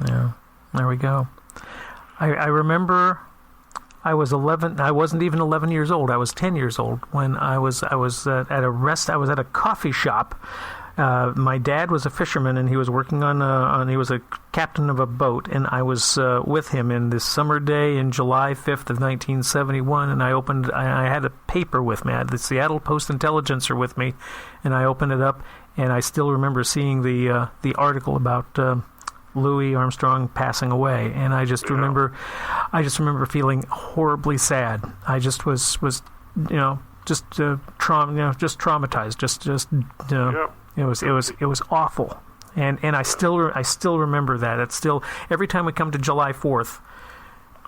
Yeah, there we go. I remember I was 11. I wasn't even 11 years old. I was 10 years old when I was at a coffee shop. My dad was a fisherman, and he was working he was a captain of a boat, and I was with him in this summer day in July 5th of 1971, and I had a paper with me. I had the Seattle Post-Intelligencer with me, and I opened it up, and I still remember seeing the article about Louis Armstrong passing away, and I just remember feeling horribly sad. I just was traumatized. It was awful, and I still remember that. It's still every time we come to July 4th,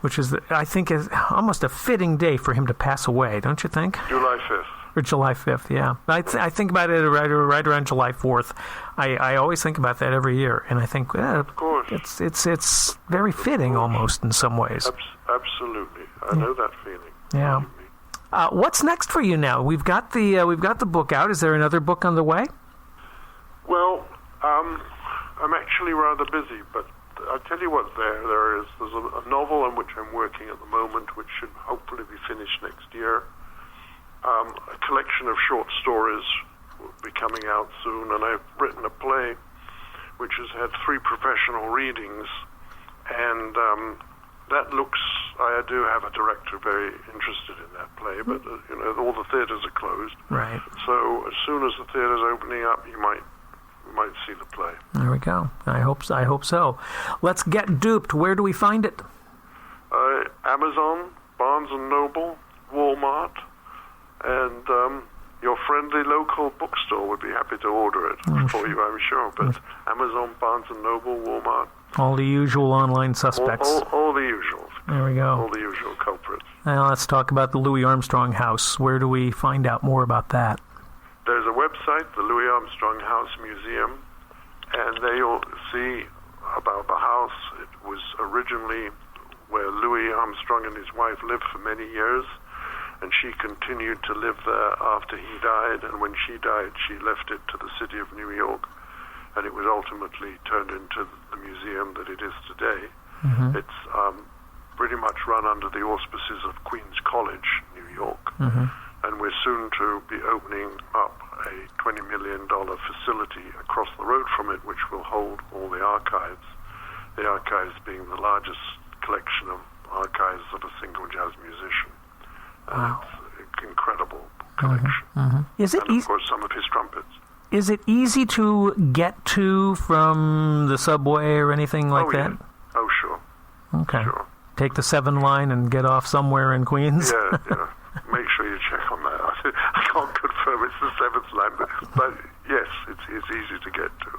which is I think is almost a fitting day for him to pass away, don't you think? July 5th. Or July 5th, yeah. I think about it right around July 4th. I always think about that every year, and I think of course it's very fitting almost in some ways. Absolutely, I know that feeling. Yeah. What's next for you now? We've got the book out. Is there another book on the way? Well, I'm actually rather busy, but I'll tell you what's there. There's a novel on which I'm working at the moment, which should hopefully be finished next year. A collection of short stories will be coming out soon, and I've written a play which has had 3 professional readings, and I do have a director very interested in that play, but all the theaters are closed. Right. So as soon as the theater's opening up, you might see the play. There we go. I hope so. Let's get Duped. Where do we find it? Amazon, Barnes & Noble, Walmart, and your friendly local bookstore would be happy to order it for you, I'm sure. But Amazon, Barnes & Noble, Walmart. All the usual online suspects. All the usuals. There we go. All the usual culprits. Now let's talk about the Louis Armstrong House. Where do we find out more about that? There's a website, the Louis Armstrong House Museum, and there you'll see about the house. It was originally where Louis Armstrong and his wife lived for many years, and she continued to live there after he died, and when she died, she left it to the city of New York, and it was ultimately turned into the museum that it is today. Mm-hmm. It's pretty much run under the auspices of Queens College, New York, and we're soon to be opening up a $20 million facility across the road from it, which will hold all the archives being the largest collection of archives of a single jazz musician. Wow. It's an incredible collection. Is it and, of course, some of his trumpets. Is it easy to get to from the subway or anything like that? Yeah. Oh, sure. Okay. Sure. Take the 7 line and get off somewhere in Queens? Yeah. Make sure you check on that. I can't confirm it's the 7th line, but yes, it's easy to get to.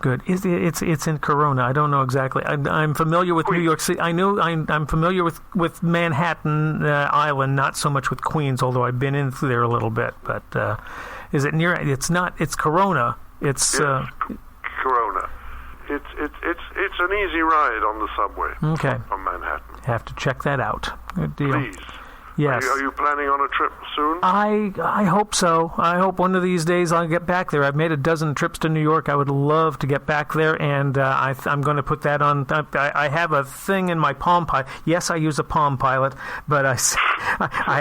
Good. It's in Corona. I don't know exactly. I'm familiar with Queens. New York City. I know I'm familiar with Manhattan Island, not so much with Queens, although I've been in through there a little bit. But is it near? It's not. It's Corona. It's Corona. It's an easy ride on the subway. Okay. From Manhattan. Have to check that out. Good deal. Please. Yes. Are you planning on a trip soon? I hope so. I hope one of these days I'll get back there. I've made a dozen trips to New York. I would love to get back there, and I'm going to put that on. I have a thing in my Palm Pilot. Yes, I use a Palm Pilot, but I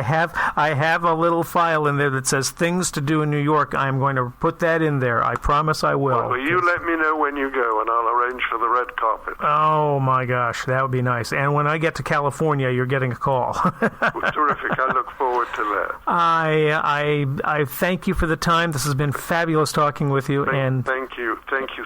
have a little file in there that says things to do in New York. I'm going to put that in there. I promise I will. Well, you let me know when you go, and I'll arrange for the red carpet. Oh, my gosh. That would be nice. And when I get to California, you're getting a call. Terrific. I look forward to that. I thank you for the time. This has been fabulous talking with you. Thank you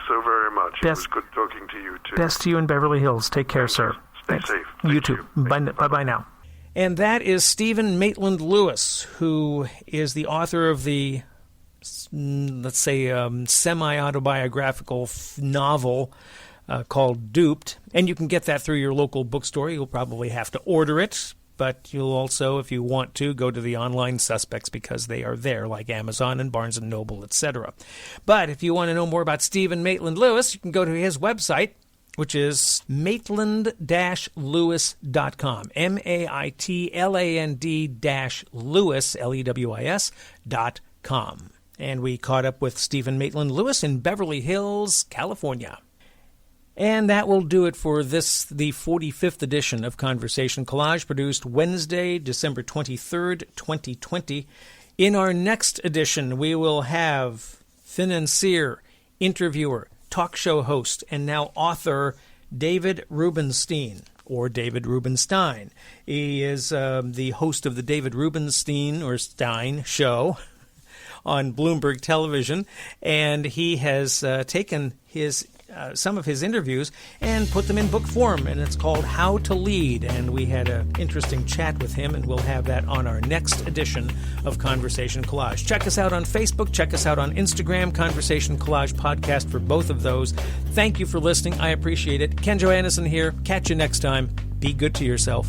so very much. It was good talking to you, too. Best to you in Beverly Hills. Take care, sir. Stay safe. You too. Bye-bye now. And that is Stephen Maitland-Lewis, who is the author of the, let's say, semi-autobiographical novel called Duped. And you can get that through your local bookstore. You'll probably have to order it. But you'll also, if you want to, go to the online suspects because they are there, like Amazon and Barnes & Noble, etc. But if you want to know more about Stephen Maitland-Lewis, you can go to his website, which is maitland-lewis.com, Maitland-Lewis, Lewis.com. And we caught up with Stephen Maitland-Lewis in Beverly Hills, California. And that will do it for this, the 45th edition of Conversation Collage, produced Wednesday, December 23rd, 2020. In our next edition, we will have financier, interviewer, talk show host, and now author David Rubenstein, or David Rubenstein. He is the host of the David Rubenstein or Stein show on Bloomberg Television, and he has taken his some of his interviews and put them in book form, and it's called How to Lead, and we had an interesting chat with him, and we'll have that on our next edition of Conversation Collage. Check us out on Facebook, check us out on Instagram, Conversation Collage Podcast for both of those. Thank you for listening. I appreciate it. Ken Johannessen here. Catch you next time. Be good to yourself.